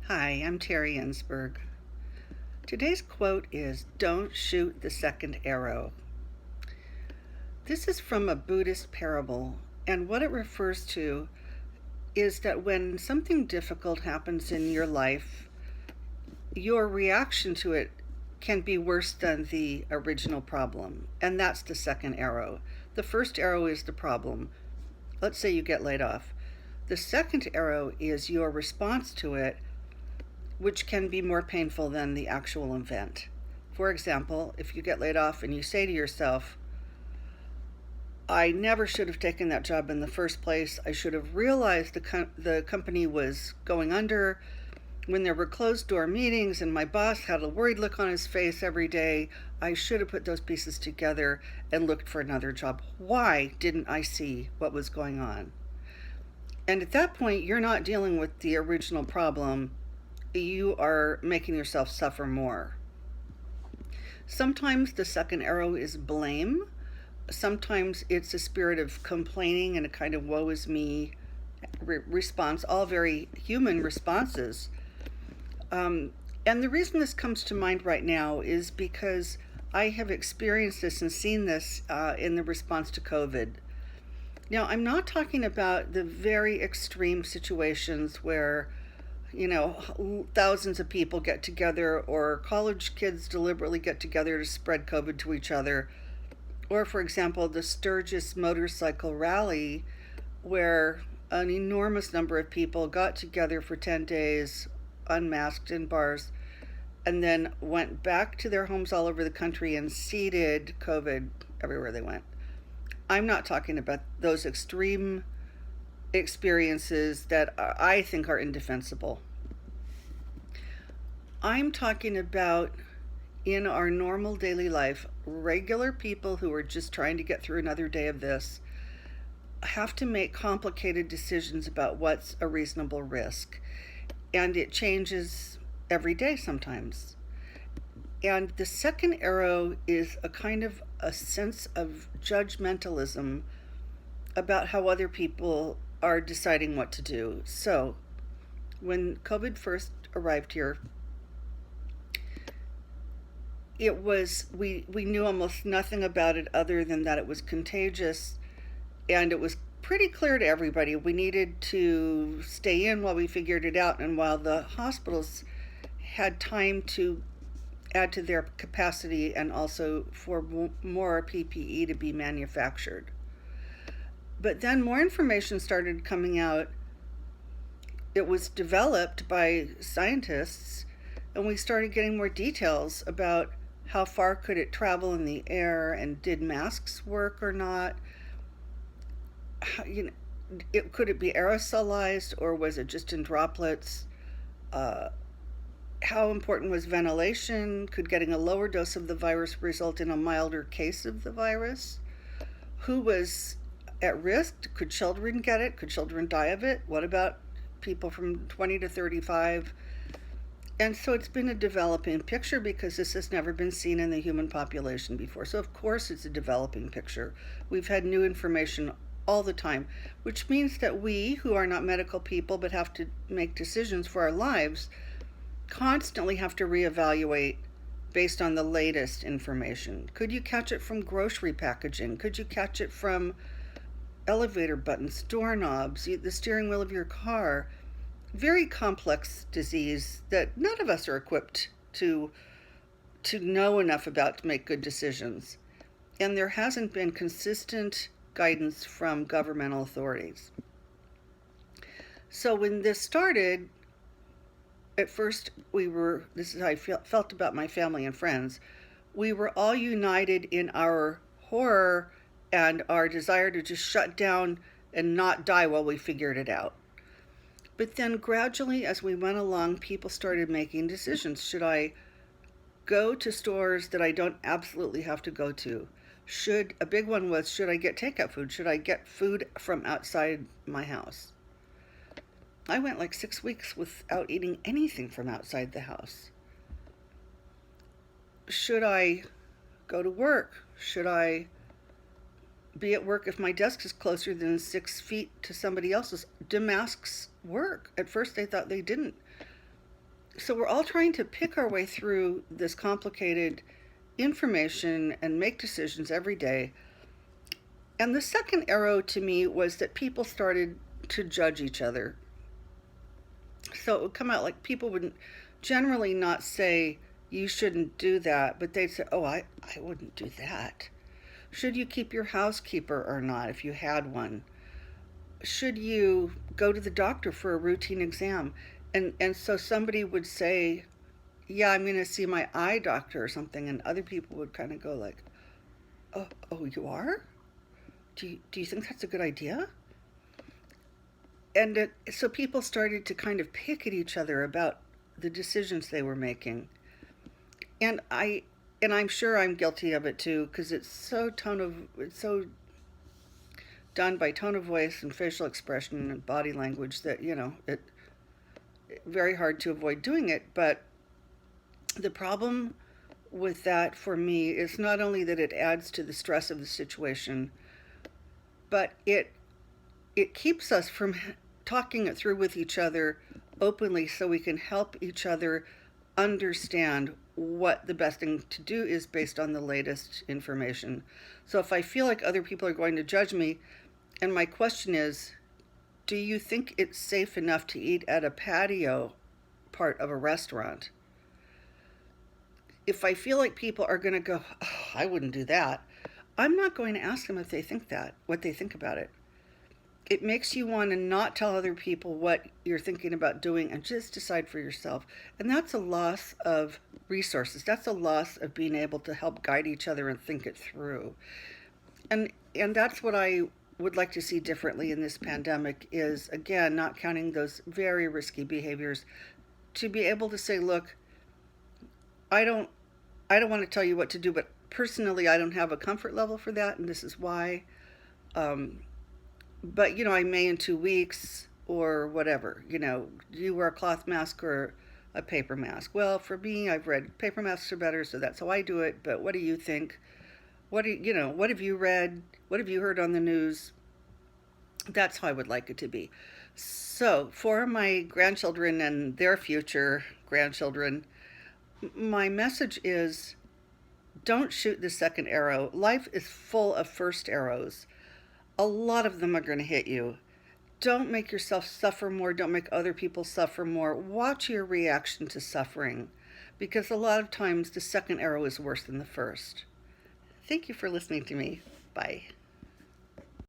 Hi, I'm Terry Ensberg. Today's quote is "Don't shoot the second arrow." This is from a Buddhist parable, and what it refers to is that when something difficult happens in your life, your reaction to it can be worse than the original problem, and that's the second arrow. The first arrow is the problem. Let's say you get laid off. The second arrow is your response to it, which can be more painful than the actual event. For example, if you get laid off and you say to yourself, I never should have taken that job in the first place. I should have realized the company was going under when there were closed door meetings and my boss had a worried look on his face every day. I should have put those pieces together and looked for another job. Why didn't I see what was going on? And at that point, you're not dealing with the original problem. You are making yourself suffer more. Sometimes the second arrow is blame. Sometimes it's a spirit of complaining and a kind of woe is me response, all very human responses. And the reason this comes to mind right now is because I have experienced this and seen this in the response to COVID. Now, I'm not talking about the very extreme situations where thousands of people get together, or college kids deliberately get together to spread COVID to each other. Or, for example, the Sturgis motorcycle rally, where an enormous number of people got together for 10 days, unmasked in bars, and then went back to their homes all over the country and seeded COVID everywhere they went. I'm not talking about those extreme experiences that I think are indefensible. I'm talking about, in our normal daily life, regular people who are just trying to get through another day of this have to make complicated decisions about what's a reasonable risk. And it changes every day sometimes. And the second arrow is a kind of a sense of judgmentalism about how other people are deciding what to do. So, when COVID first arrived here, we knew almost nothing about it other than that it was contagious, and it was pretty clear to everybody we needed to stay in while we figured it out, and while the hospitals had time to add to their capacity and also for more PPE to be manufactured. But then more information started coming out. It was developed by scientists, and we started getting more details about how far could it travel in the air, and did masks work or not. Could it be aerosolized, or was it just in droplets? How important was ventilation? Could getting a lower dose of the virus result in a milder case of the virus? Who was at risk? Could children get it? Could children die of it? What about people from 20 to 35? And so it's been a developing picture because this has never been seen in the human population before. So of course it's a developing picture. We've had new information all the time, which means that we, who are not medical people but have to make decisions for our lives, constantly have to reevaluate based on the latest information. Could you catch it from grocery packaging? Could you catch it from elevator buttons, doorknobs, the steering wheel of your car? Very complex disease that none of us are equipped to know enough about to make good decisions. And there hasn't been consistent guidance from governmental authorities. So when this started, at first this is how I felt about my family and friends, we were all united in our horror and our desire to just shut down and not die while we figured it out. But then gradually, as we went along, people started making decisions. Should I go to stores that I don't absolutely have to go to? A big one was, should I get takeout food? Should I get food from outside my house? I went like 6 weeks without eating anything from outside the house. Should I go to work? Should I be at work if my desk is closer than 6 feet to somebody else's? Do masks work? At first they thought they didn't. So we're all trying to pick our way through this complicated information and make decisions every day. And the second arrow to me was that people started to judge each other. So it would come out like people would generally not say, you shouldn't do that, but they'd say, oh, I wouldn't do that. Should you keep your housekeeper or not if you had one? Should you go to the doctor for a routine exam? And so somebody would say, yeah, I'm going to see my eye doctor or something, and other people would kind of go like, oh, you are? Do you think that's a good idea? So people started to kind of pick at each other about the decisions they were making. And I'm sure I'm guilty of it too, because it's so done by tone of voice and facial expression and body language that it very hard to avoid doing it. But the problem with that for me is not only that it adds to the stress of the situation, but it keeps us from talking it through with each other openly so we can help each other understand what the best thing to do is based on the latest information. So if I feel like other people are going to judge me, and my question is, do you think it's safe enough to eat at a patio part of a restaurant? If I feel like people are going to go, oh, I wouldn't do that, I'm not going to ask them if they think that, what they think about it. It makes you want to not tell other people what you're thinking about doing and just decide for yourself. And that's a loss of resources. That's a loss of being able to help guide each other and think it through. And that's what I would like to see differently in this pandemic is, again, not counting those very risky behaviors, to be able to say, look, I don't want to tell you what to do, but personally I don't have a comfort level for that, and this is why. But I may in 2 weeks or whatever. Do you wear a cloth mask or a paper mask? Well, for me, I've read paper masks are better, so that's how I do it. But what do you think? What have you read? What have you heard on the news? That's how I would like it to be. So for my grandchildren and their future grandchildren, my message is, don't shoot the second arrow. Life is full of first arrows. A lot of them are going to hit you. Don't make yourself suffer more. Don't make other people suffer more. Watch your reaction to suffering, because a lot of times the second arrow is worse than the first. Thank you for listening to me. Bye.